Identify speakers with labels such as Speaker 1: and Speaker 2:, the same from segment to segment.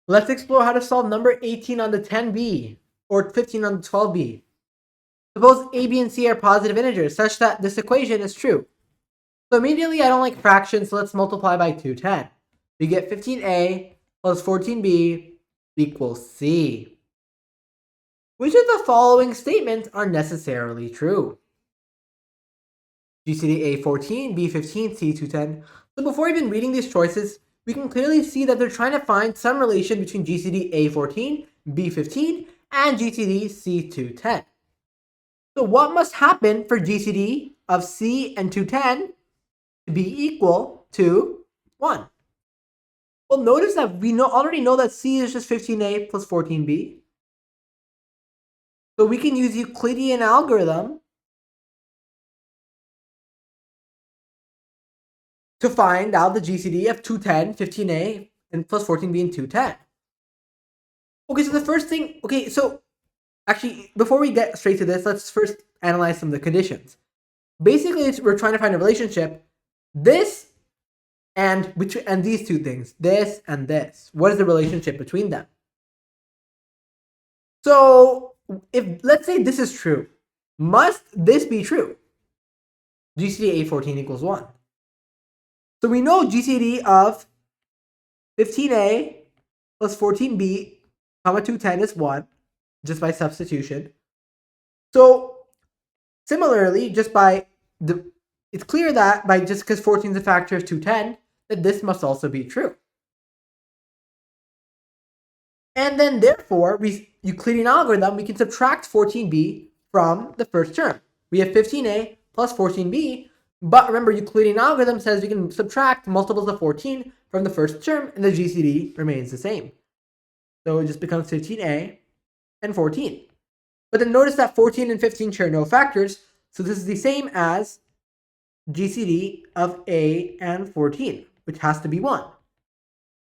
Speaker 1: Let's explore how to solve number 18 on the 10B or 15 on the 12B. Suppose a, b, and c are positive integers such that this equation is true. So immediately I don't like fractions, so let's multiply by 210. We get 15a plus 14b equals c. Which of the following statements are necessarily true? GCD A14, B15, C210. So before even reading these choices, we can clearly see that they're trying to find some relation between GCD A14, B15, and GCD C210. So what must happen for GCD of C and 210 to be equal to 1? Well, notice that we already know that C is just 15a plus 14b. So we can use Euclidean algorithm to find out the GCD of 210, 15a, and plus 14b and 210. Okay, so the first thing, so actually, before we get straight to this, let's first analyze some of the conditions. Basically, we're trying to find a relationship. This and these two things, this and this. What is the relationship between them? So if let's say this is true, must this be true? GCD A14 equals 1. So we know GCD of 15a plus 14b, comma 210 is 1, just by substitution. So similarly, it's clear that by just because 14 is a factor of 210, that this must also be true. And then therefore, Euclidean algorithm, we can subtract 14b from the first term. We have 15a plus 14b, but remember Euclidean algorithm says we can subtract multiples of 14 from the first term and the GCD remains the same. So it just becomes 15a and 14. But then notice that 14 and 15 share no factors, so this is the same as GCD of a and 14, which has to be 1.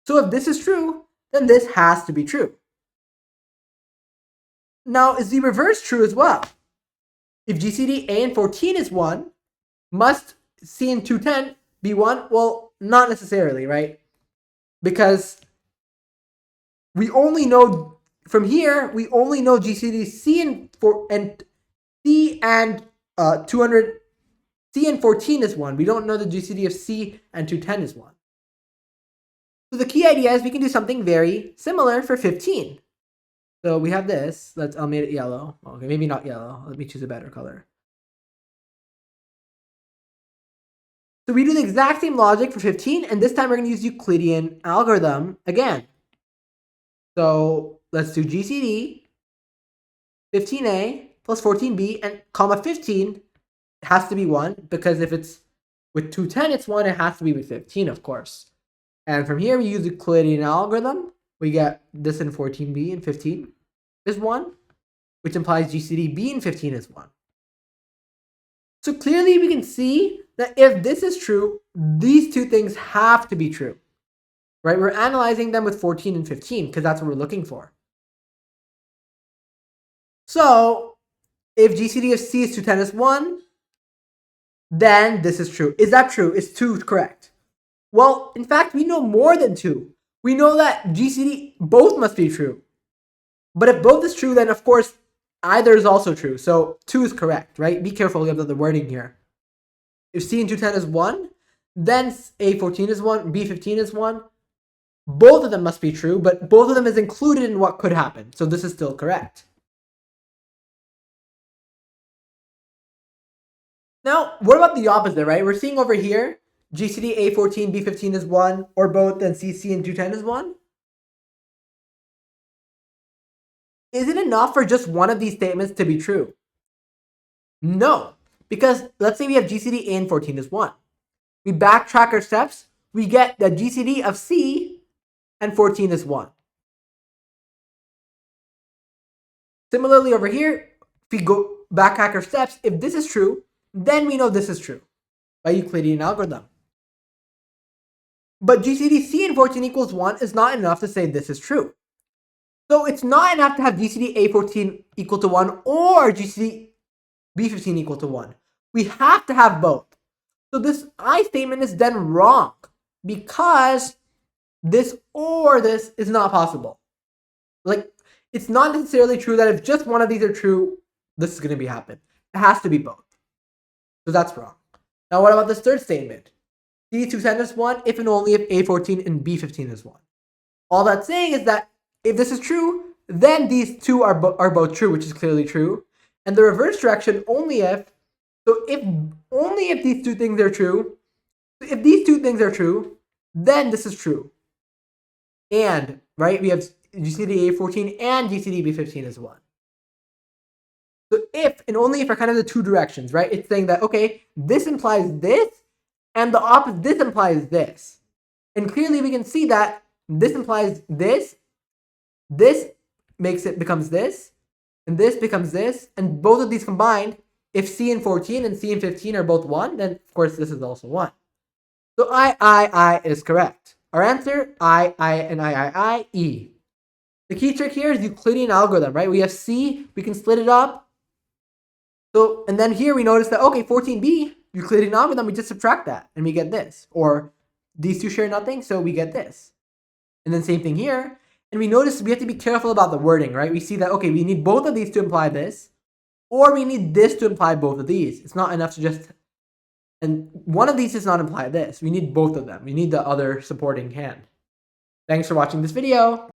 Speaker 1: So if this is true, then this has to be true. Now, is the reverse true as well? If GCD A and 14 is 1, must C and 210 be 1? Well, not necessarily, right? Because we only know from here, we only know GCD C and 200 C and 14 is 1. We don't know the GCD of C and 210 is 1. So the key idea is we can do something very similar for 15. So we have this. I'll make it yellow. Okay, maybe not yellow. Let me choose a better color. So we do the exact same logic for 15, and this time we're going to use Euclidean algorithm again. So let's do GCD 15a plus 14b and comma 15 has to be 1 because if it's with 210 it's 1, it has to be with 15, of course. And from here we use Euclidean algorithm. We get this in 14b and 15 is 1, which implies GCD b and 15 is 1. So clearly we can see that if this is true, these two things have to be true, right? We're analyzing them with 14 and 15 because that's what we're looking for. So if GCD of C is 210 is 1, then this is true. Is that true? Is 2 correct? Well, in fact, we know more than 2. We know that GCD both must be true. But if both is true, then of course either is also true. So 2 is correct, right? Be careful of the wording here. If C and 210 is 1, then A14 is 1, B15 is 1. Both of them must be true, but both of them is included in what could happen. So this is still correct. Now, what about the opposite, right? We're seeing over here, GCD A14, B15 is 1, or both, then CC and 210 is 1. Is it enough for just one of these statements to be true? No, because let's say we have GCD A and 14 is 1. We backtrack our steps, we get the GCD of C and 14 is 1. Similarly over here, if we go backtrack our steps, if this is true, then we know this is true by Euclidean algorithm. But GCD C and 14 equals 1 is not enough to say this is true. So it's not enough to have GCD A14 equal to 1 or GCD B15 equal to 1. We have to have both. So this I statement is then wrong because this or this is not possible. Like, it's not necessarily true that if just one of these are true, this is going to happen. It has to be both. So that's wrong. Now, what about this third statement? C210 is 1 if and only if A14 and B15 is 1. All that's saying is that if this is true, then these two are both true, which is clearly true. And the reverse direction only if, so if only if these two things are true, if these two things are true, then this is true. And, right, we have GCD A14 and GCD B15 is 1. So if and only if are kind of the two directions, right? It's saying that, okay, this implies this, and the opposite, this implies this. And clearly we can see that this implies this becomes this, and this becomes this, and both of these combined, if C and 14 and C and 15 are both 1, then of course this is also 1. So I is correct. Our answer, I, and I, E. The key trick here is Euclidean algorithm, right? We have C, we can split it up. So, and then here we notice that, okay, 14b, Euclidean algorithm, we just subtract that, and we get this. Or these two share nothing, so we get this. And then same thing here. And we notice we have to be careful about the wording, right? We see that, okay, we need both of these to imply this, or we need this to imply both of these. It's not enough to just, and one of these does not imply this. We need both of them. We need the other supporting hand. Thanks for watching this video.